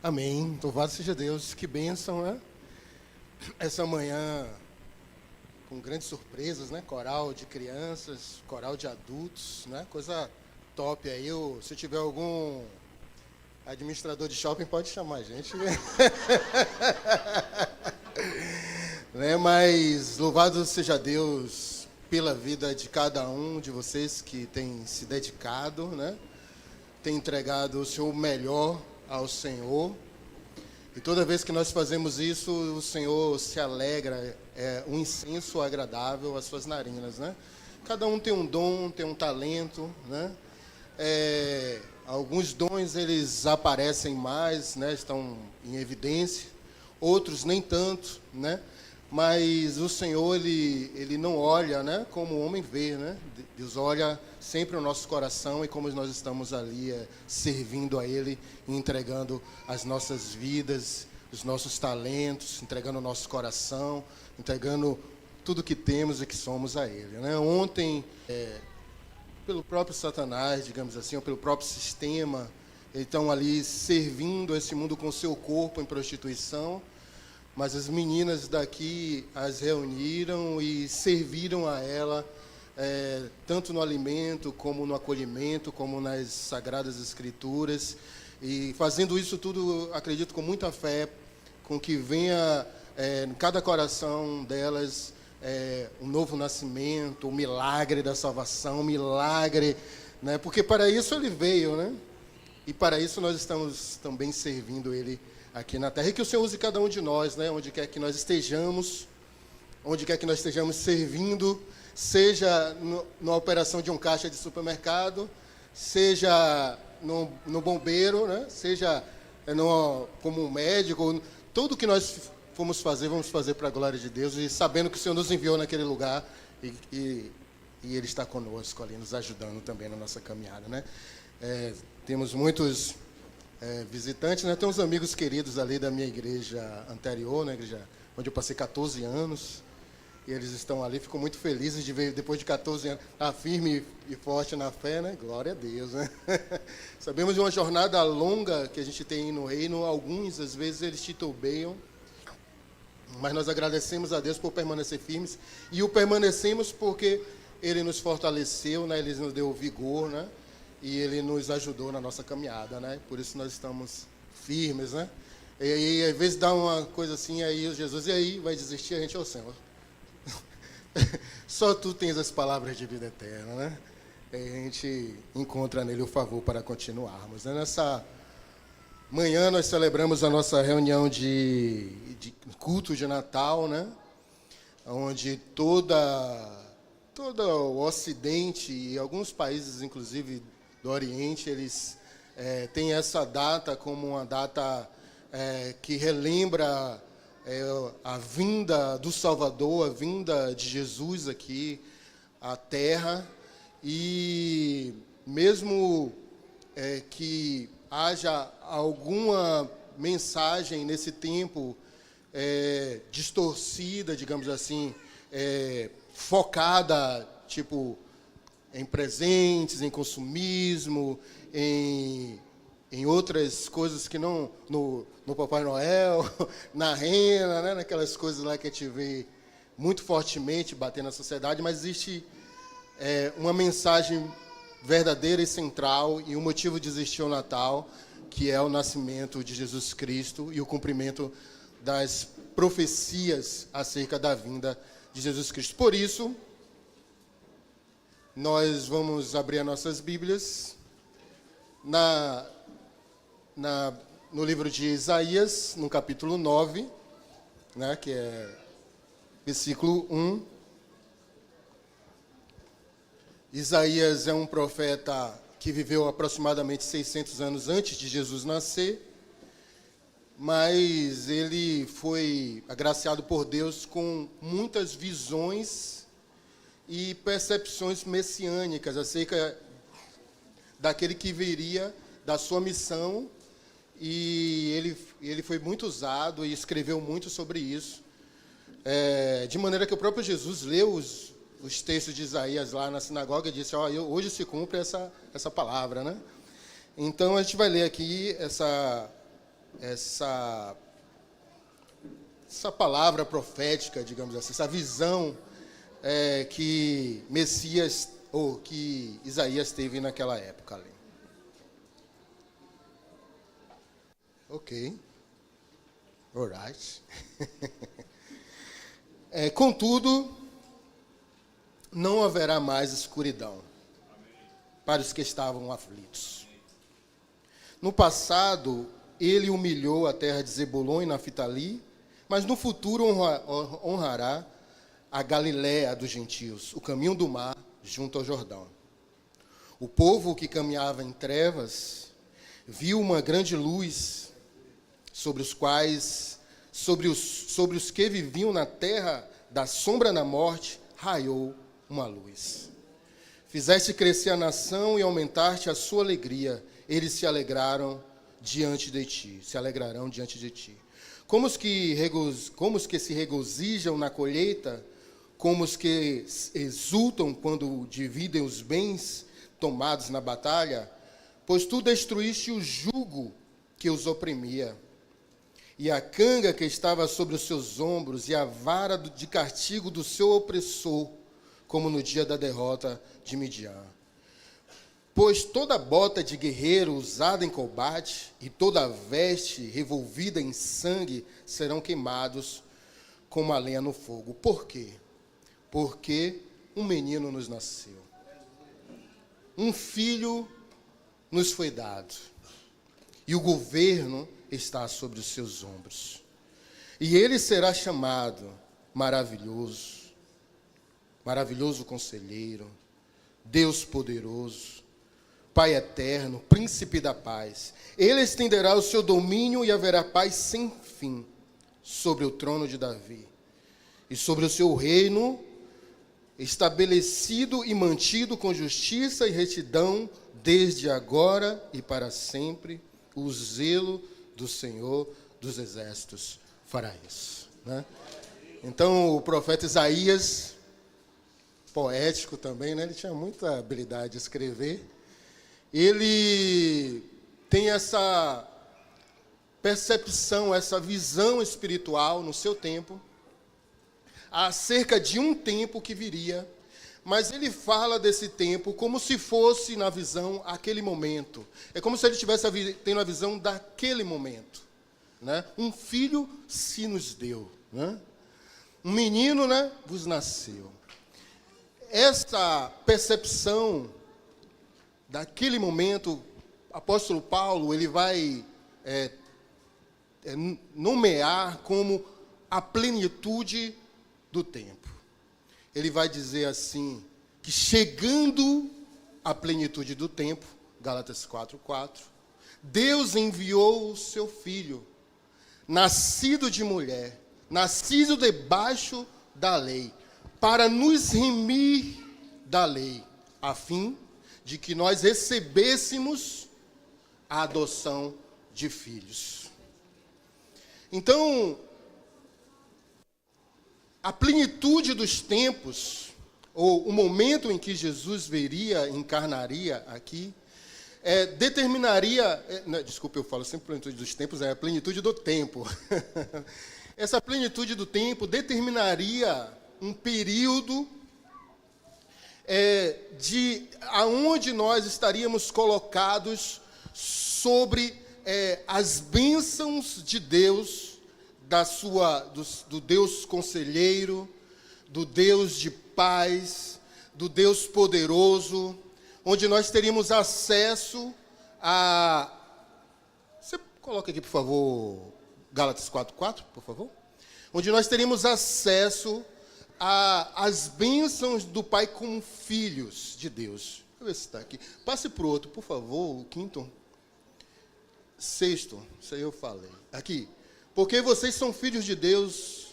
Amém. Louvado seja Deus. Que bênção, né? Essa manhã, com grandes surpresas, né? Coral de crianças, coral de adultos, né? Coisa top aí. Se tiver algum administrador de shopping, pode chamar a gente. Né? Mas louvado seja Deus pela vida de cada um de vocês que tem se dedicado, né? Tem entregado o seu melhor ao Senhor. E toda vez que nós fazemos isso, o Senhor se alegra, é um incenso agradável às suas narinas, né? Cada um tem um dom, tem um talento, né? Alguns dons eles aparecem mais, né? Estão em evidência, outros nem tanto, né? Mas o Senhor ele não olha, né? Como o homem vê, né? Deus olha sempre o nosso coração e como nós estamos ali servindo a Ele, entregando as nossas vidas, os nossos talentos, entregando o nosso coração, entregando tudo que temos e que somos a Ele, né? Ontem, pelo próprio Satanás, digamos assim, ou pelo próprio sistema, eles estão ali servindo esse mundo com seu corpo em prostituição, mas as meninas daqui as reuniram e serviram a ela, tanto no alimento, como no acolhimento, como nas Sagradas Escrituras. E fazendo isso tudo, acredito, com muita fé, com que venha em cada coração delas um novo nascimento, um milagre da salvação, um milagre, né? Porque para isso ele veio, né? E para isso nós estamos também servindo ele aqui na terra. E que o Senhor use cada um de nós, né? Onde quer que nós estejamos servindo, seja na operação de um caixa de supermercado, seja no bombeiro, né? Seja como um médico, tudo que nós vamos fazer para a glória de Deus, e sabendo que o Senhor nos enviou naquele lugar e Ele está conosco ali, nos ajudando também na nossa caminhada, né? Temos muitos visitantes, né? Tem uns amigos queridos ali da minha igreja anterior, né? Igreja onde eu passei 14 anos, e eles estão ali, fico muito felizes de ver, depois de 14 anos, estar firme e forte na fé, né? Glória a Deus, né? Sabemos de uma jornada longa que a gente tem no reino, alguns, às vezes, eles titubeiam, mas nós agradecemos a Deus por permanecer firmes, e o permanecemos porque Ele nos fortaleceu, né? Ele nos deu vigor, né? E Ele nos ajudou na nossa caminhada, né? Por isso nós estamos firmes, né? E aí, às vezes, dá uma coisa assim, aí Jesus, e aí, vai desistir? A gente, ô Senhor, só Tu tens as palavras de vida eterna, né? E a gente encontra nele o favor para continuarmos, né? Nessa manhã nós celebramos a nossa reunião de culto de Natal, né? Onde todo o Ocidente e alguns países, inclusive do Oriente, eles têm essa data como uma data que relembra a vinda do Salvador, a vinda de Jesus aqui à Terra. E mesmo que haja alguma mensagem nesse tempo distorcida, digamos assim, focada, tipo, em presentes, em consumismo, em outras coisas que não no Papai Noel, na renda, né? Naquelas coisas lá que a gente vê muito fortemente bater na sociedade, mas existe uma mensagem verdadeira e central e o motivo de existir o Natal, que é o nascimento de Jesus Cristo e o cumprimento das profecias acerca da vinda de Jesus Cristo. Por isso, nós vamos abrir as nossas Bíblias no livro de Isaías, no capítulo 9, né, que é versículo 1. Isaías é um profeta que viveu aproximadamente 600 anos antes de Jesus nascer, mas ele foi agraciado por Deus com muitas visões e percepções messiânicas acerca daquele que viria, da sua missão, e ele foi muito usado e escreveu muito sobre isso, de maneira que o próprio Jesus leu os textos de Isaías lá na sinagoga e disse, hoje se cumpre essa palavra, né? Então, a gente vai ler aqui essa palavra profética, digamos assim, essa visão que Messias, ou que Isaías teve naquela época ali. Ok. Alright. Contudo, não haverá mais escuridão para os que estavam aflitos. No passado, ele humilhou a terra de Zebulon e Naftali, mas no futuro honrará a Galiléia dos gentios, o caminho do mar junto ao Jordão. O povo que caminhava em trevas viu uma grande luz sobre os que viviam na terra da sombra da morte, raiou uma luz. Fizeste crescer a nação e aumentaste a sua alegria. Eles se alegrarão diante de ti. Como os que se regozijam na colheita, como os que exultam quando dividem os bens tomados na batalha, pois tu destruíste o jugo que os oprimia, e a canga que estava sobre os seus ombros, e a vara de castigo do seu opressor, como no dia da derrota de Midian. Pois toda bota de guerreiro usada em combate, e toda veste revolvida em sangue, serão queimados como a lenha no fogo. Por quê? Porque um menino nos nasceu. Um filho nos foi dado. E o governo está sobre os seus ombros. E ele será chamado Maravilhoso, Maravilhoso Conselheiro, Deus Poderoso, Pai Eterno, Príncipe da Paz. Ele estenderá o seu domínio e haverá paz sem fim sobre o trono de Davi e sobre o seu reino, estabelecido e mantido com justiça e retidão desde agora e para sempre. O zelo do Senhor dos Exércitos fará isso, né? Então, o profeta Isaías, poético também, né? Ele tinha muita habilidade de escrever. Ele tem essa percepção, essa visão espiritual no seu tempo, acerca de um tempo que viria, mas ele fala desse tempo como se fosse, na visão, aquele momento. É como se ele estivesse tendo a visão daquele momento, né? Um filho se nos deu, né? Um menino, né, vos nasceu. Essa percepção daquele momento, o apóstolo Paulo, ele vai nomear como a plenitude do tempo. Ele vai dizer assim, que chegando à plenitude do tempo, Gálatas 4:4, Deus enviou o seu Filho, nascido de mulher, nascido debaixo da lei, para nos remir da lei, a fim de que nós recebêssemos a adoção de filhos. Então, a plenitude dos tempos, ou o momento em que Jesus encarnaria aqui, determinaria... desculpa, eu falo sempre plenitude dos tempos, é a plenitude do tempo. Essa plenitude do tempo determinaria um período de aonde nós estaríamos colocados sobre as bênçãos de Deus, do Deus conselheiro, do Deus de paz, do Deus poderoso, onde nós teríamos acesso a... Você coloca aqui, por favor, Gálatas 4:4, por favor? Onde nós teríamos acesso às bênçãos do Pai como filhos de Deus. Deixa eu ver se está aqui. Passe para o outro, por favor, o quinto. Sexto, isso aí eu falei. Aqui. Porque vocês são filhos de Deus,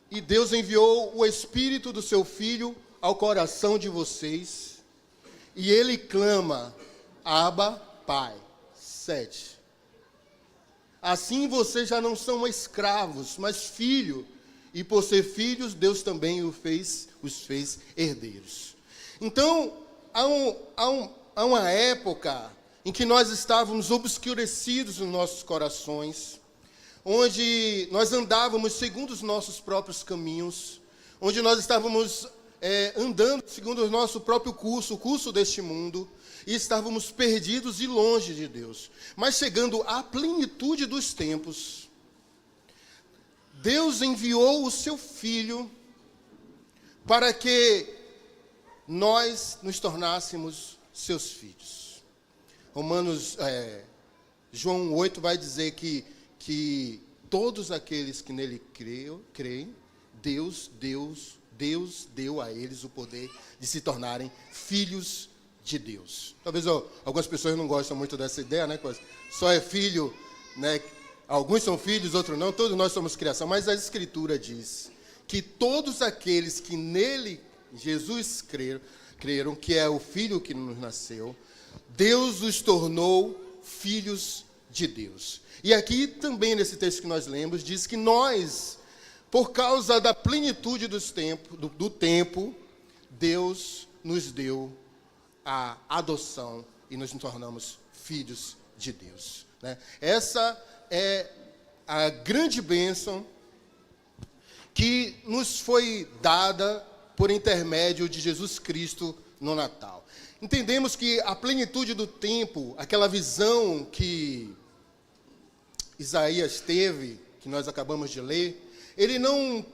e Deus enviou o Espírito do seu Filho ao coração de vocês, e ele clama, Abba, Pai. 7. Assim vocês já não são escravos, mas filhos, e por ser filhos, Deus também os fez herdeiros. Então, há uma época em que nós estávamos obscurecidos nos nossos corações, onde nós andávamos segundo os nossos próprios caminhos, onde nós estávamos andando segundo o nosso próprio curso, o curso deste mundo, e estávamos perdidos e longe de Deus. Mas chegando à plenitude dos tempos, Deus enviou o seu Filho para que nós nos tornássemos seus filhos. João 8 vai dizer que todos aqueles que nele creem, Deus deu a eles o poder de se tornarem filhos de Deus. Talvez algumas pessoas não gostam muito dessa ideia, né? Só é filho, né? Alguns são filhos, outros não. Todos nós somos criação. Mas a Escritura diz que todos aqueles que nele, Jesus, creram, que é o Filho que nos nasceu, Deus os tornou filhos de Deus. E aqui também, nesse texto que nós lemos, diz que nós, por causa da plenitude do tempo, Deus nos deu a adoção e nos tornamos filhos de Deus, né? Essa é a grande bênção que nos foi dada por intermédio de Jesus Cristo no Natal. Entendemos que a plenitude do tempo, aquela visão que Isaías teve, que nós acabamos de ler, ele não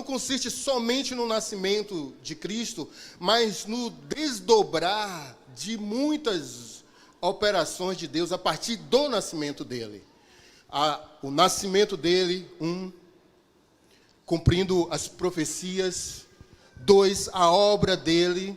consiste somente no nascimento de Cristo, mas no desdobrar de muitas operações de Deus a partir do nascimento dele. O nascimento dele, cumprindo as profecias. 2, a obra dele,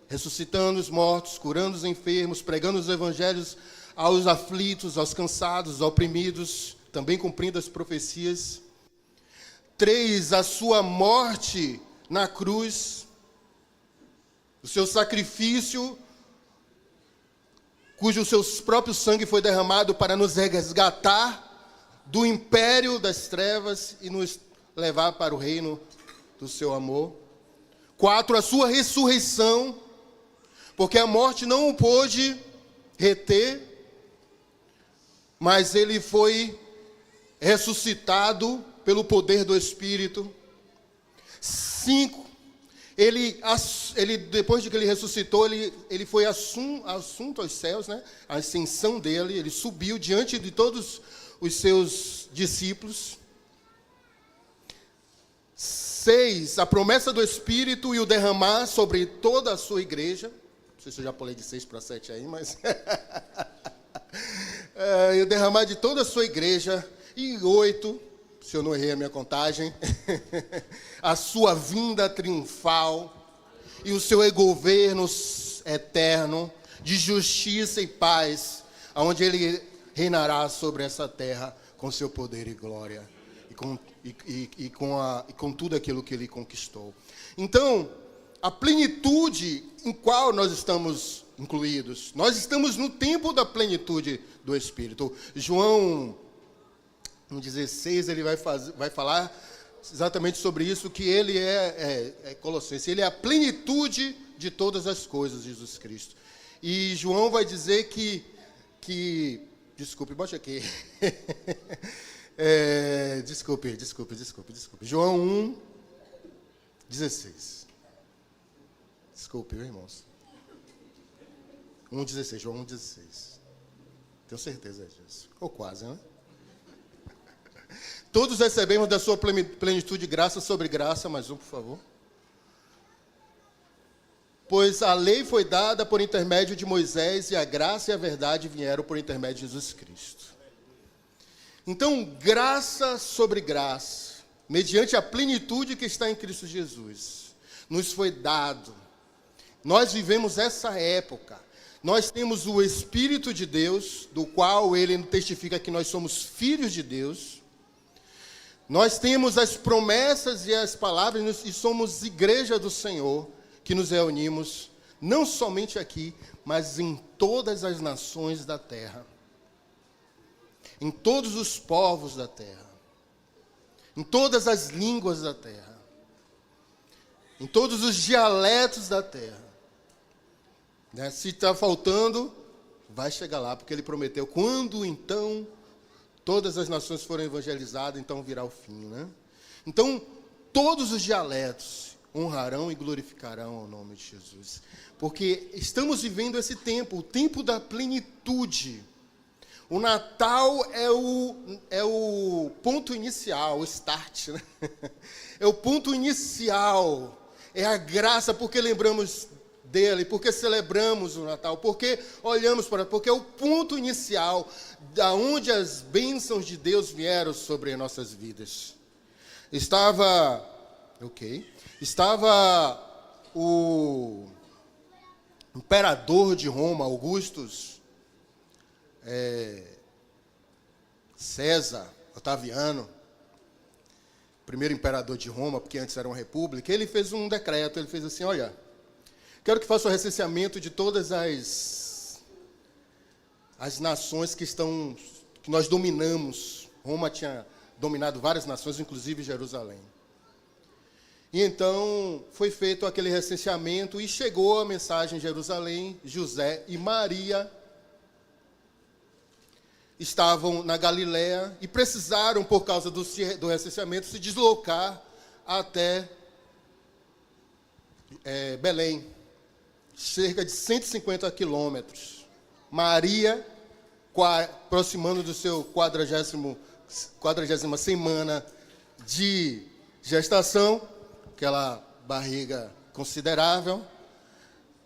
ressuscitando os mortos, curando os enfermos, pregando os evangelhos aos aflitos, aos cansados, aos oprimidos, também cumprindo as profecias. 3, a sua morte na cruz, o seu sacrifício, cujo seu próprio sangue foi derramado para nos resgatar do império das trevas e nos levar para o reino do seu amor. 4, a sua ressurreição, porque a morte não o pôde reter, mas ele foi ressuscitado pelo poder do Espírito. 5, ele depois de que ele ressuscitou, ele foi assunto aos céus, né? A ascensão dele, ele subiu diante de todos os seus discípulos. 6, a promessa do Espírito e o derramar sobre toda a sua igreja. Não sei se eu já pulei de 6 para 7 aí, mas... e o derramar de toda a sua igreja. E 8, se eu não errei a minha contagem, a sua vinda triunfal e o seu governo eterno de justiça e paz, onde ele reinará sobre essa terra com seu poder e glória e com tudo aquilo que ele conquistou. Então, a plenitude em qual nós estamos incluídos, nós estamos no tempo da plenitude do Espírito. João, no 16, ele vai falar exatamente sobre isso, que ele é Colossenses, ele é a plenitude de todas as coisas, Jesus Cristo. E João vai dizer que desculpe, bote aqui. Desculpe. João 1, 16. Desculpe, irmãos. 1,16, João 1,16. Tenho certeza disso. Ou quase, né? Todos recebemos da sua plenitude graça sobre graça, mais um, por favor. Pois a lei foi dada por intermédio de Moisés e a graça e a verdade vieram por intermédio de Jesus Cristo. Então, graça sobre graça, mediante a plenitude que está em Cristo Jesus, nos foi dado. Nós vivemos essa época. Nós temos o Espírito de Deus, do qual ele testifica que nós somos filhos de Deus. Nós temos as promessas e as palavras e somos igreja do Senhor, que nos reunimos, não somente aqui, mas em todas as nações da terra. Em todos os povos da terra. Em todas as línguas da terra. Em todos os dialetos da terra. Se está faltando, vai chegar lá, porque ele prometeu, quando então todas as nações forem evangelizadas, então virá o fim, né? Então, todos os dialetos honrarão e glorificarão o nome de Jesus. Porque estamos vivendo esse tempo, o tempo da plenitude. O Natal é o ponto inicial, o start, né? É o ponto inicial, é a graça, porque lembramos dele, porque celebramos o Natal, porque olhamos para... Porque é o ponto inicial, da onde as bênçãos de Deus vieram sobre as nossas vidas. Estava o imperador de Roma, Augustus, César, Otaviano, primeiro imperador de Roma, porque antes era uma república. Ele fez um decreto, ele fez assim, olha, quero que faça o recenseamento de todas as nações que nós dominamos. Roma tinha dominado várias nações, inclusive Jerusalém. E então foi feito aquele recenseamento e chegou a mensagem em Jerusalém. José e Maria estavam na Galiléia e precisaram, por causa do recenseamento, se deslocar até Belém, cerca de 150 quilômetros. Maria, aproximando do seu 40ª semana de gestação, aquela barriga considerável,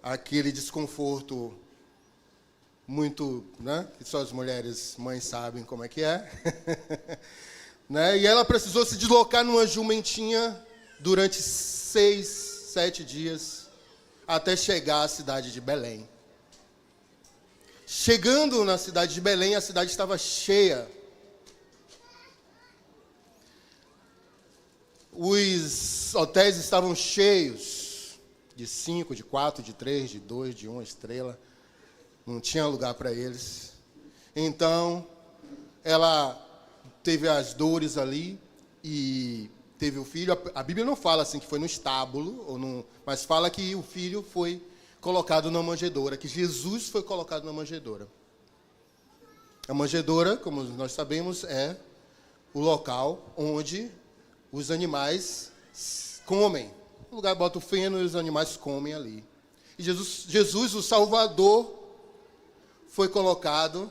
aquele desconforto muito, né, que só as mulheres mães sabem como é que é. Né, e ela precisou se deslocar numa jumentinha durante 6, 7 dias, até chegar à cidade de Belém. Chegando na cidade de Belém, a cidade estava cheia. Os hotéis estavam cheios, de 5, de 4, de 3, de 2, de 1 estrela. Não tinha lugar para eles. Então, ela teve as dores ali e teve o filho. A Bíblia não fala assim que foi no estábulo, mas fala que o filho foi colocado na manjedoura, que Jesus foi colocado na manjedoura. A manjedoura, como nós sabemos, é o local onde os animais comem. O lugar bota o feno e os animais comem ali. E Jesus, o Salvador, foi colocado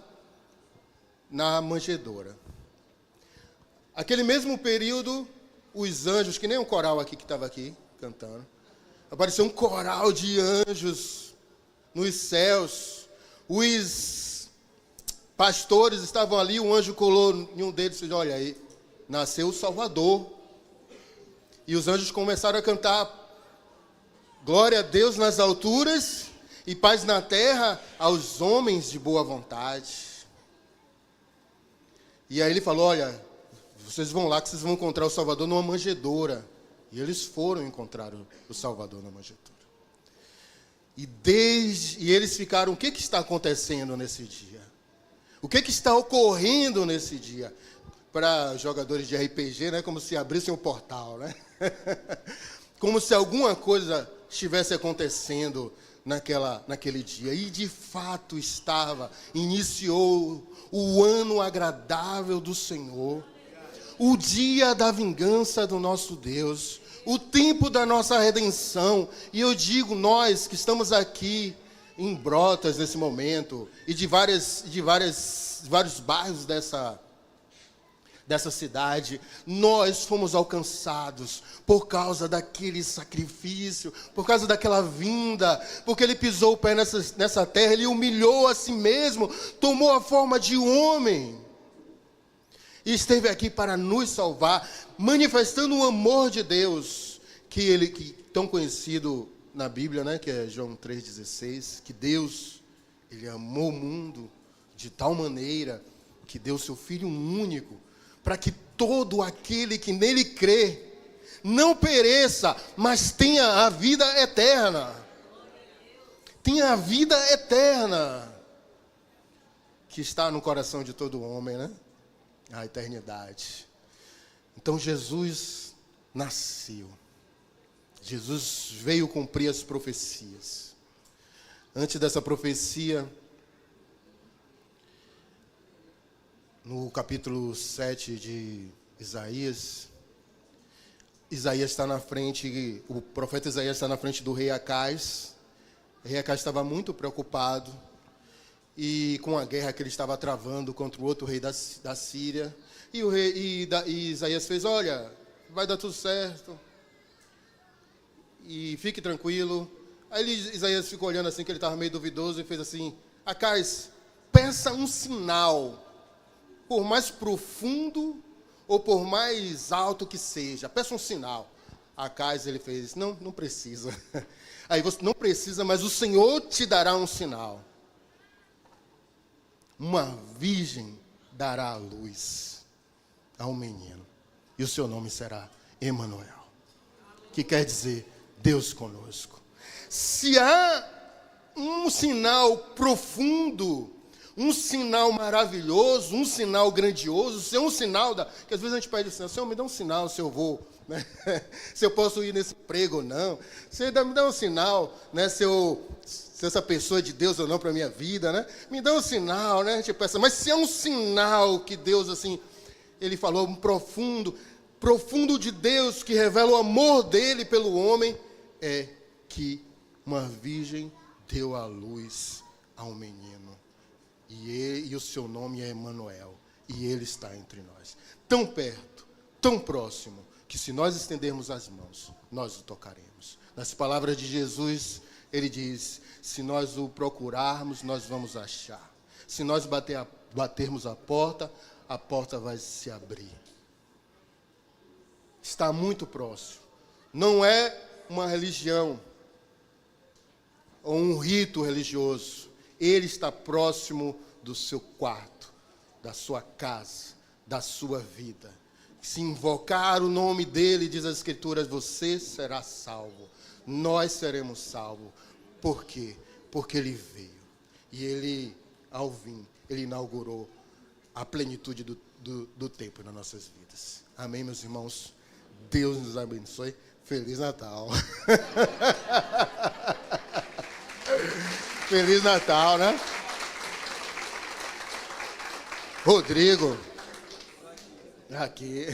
na manjedoura. Aquele mesmo período, os anjos, que nem um coral aqui que estava aqui cantando, apareceu um coral de anjos nos céus. Os pastores estavam ali, um anjo colou em um deles e disse, olha aí, nasceu o Salvador. E os anjos começaram a cantar, glória a Deus nas alturas e paz na terra aos homens de boa vontade. E aí ele falou, olha, vocês vão lá que vocês vão encontrar o Salvador numa manjedoura. E eles foram encontrar o Salvador na manjedoura. E eles ficaram, o que está acontecendo nesse dia? O que está ocorrendo nesse dia? Para jogadores de RPG, né, como se abrissem um portal, né? Como se alguma coisa estivesse acontecendo naquele dia. E de fato iniciou o ano agradável do Senhor, o dia da vingança do nosso Deus, o tempo da nossa redenção. E eu digo, nós que estamos aqui em Brotas nesse momento, e de vários bairros dessa cidade, nós fomos alcançados por causa daquele sacrifício, por causa daquela vinda, porque ele pisou o pé nessa terra, ele humilhou a si mesmo, tomou a forma de homem, e esteve aqui para nos salvar, manifestando o amor de Deus, que tão conhecido na Bíblia, né, que é João 3,16, que Deus, ele amou o mundo de tal maneira, que deu seu Filho único, para que todo aquele que nele crê, não pereça, mas tenha a vida eterna. Tenha a vida eterna, que está no coração de todo homem, né? A eternidade. Então Jesus nasceu. Jesus veio cumprir as profecias. Antes dessa profecia, no capítulo 7 de Isaías, Isaías está na frente, o profeta Isaías está na frente do rei Acais. O rei Acais estava muito preocupado e com a guerra que ele estava travando contra o outro rei da Síria. E Isaías fez: olha, vai dar tudo certo e fique tranquilo. Aí Isaías ficou olhando assim, que ele estava meio duvidoso, e fez assim: Acais, peça um sinal, por mais profundo ou por mais alto que seja, peça um sinal. Acais, ele fez: não precisa. Aí você não precisa, mas o Senhor te dará um sinal. Uma virgem dará a luz a um menino, e o seu nome será Emanuel, que quer dizer Deus conosco. Se há um sinal profundo, um sinal maravilhoso, um sinal grandioso, se é um sinal que às vezes a gente pede assim: Senhor, me dá um sinal se eu vou, né? Se eu posso ir nesse emprego ou não. Senhor, me dá um sinal, né? Se essa pessoa é de Deus ou não para a minha vida, né? Me dá um sinal, né? A gente pensa, mas se é um sinal que Deus, assim, ele falou, um profundo de Deus, que revela o amor dele pelo homem, é que uma virgem deu à luz a um menino. E o seu nome é Emanuel. E ele está entre nós. Tão perto, tão próximo, que se nós estendermos as mãos, nós o tocaremos. Nas palavras de Jesus, ele diz: se nós o procurarmos, nós vamos achar. Se nós batermos a porta vai se abrir. Está muito próximo. Não é uma religião ou um rito religioso. Ele está próximo do seu quarto, da sua casa, da sua vida. Se invocar o nome dele, diz as Escrituras, você será salvo. Nós seremos salvos. Por quê? Porque ele veio. E ele, ao vir, ele inaugurou a plenitude do tempo nas nossas vidas. Amém, meus irmãos? Deus nos abençoe. Feliz Natal. Feliz Natal, né? Rodrigo. Aqui.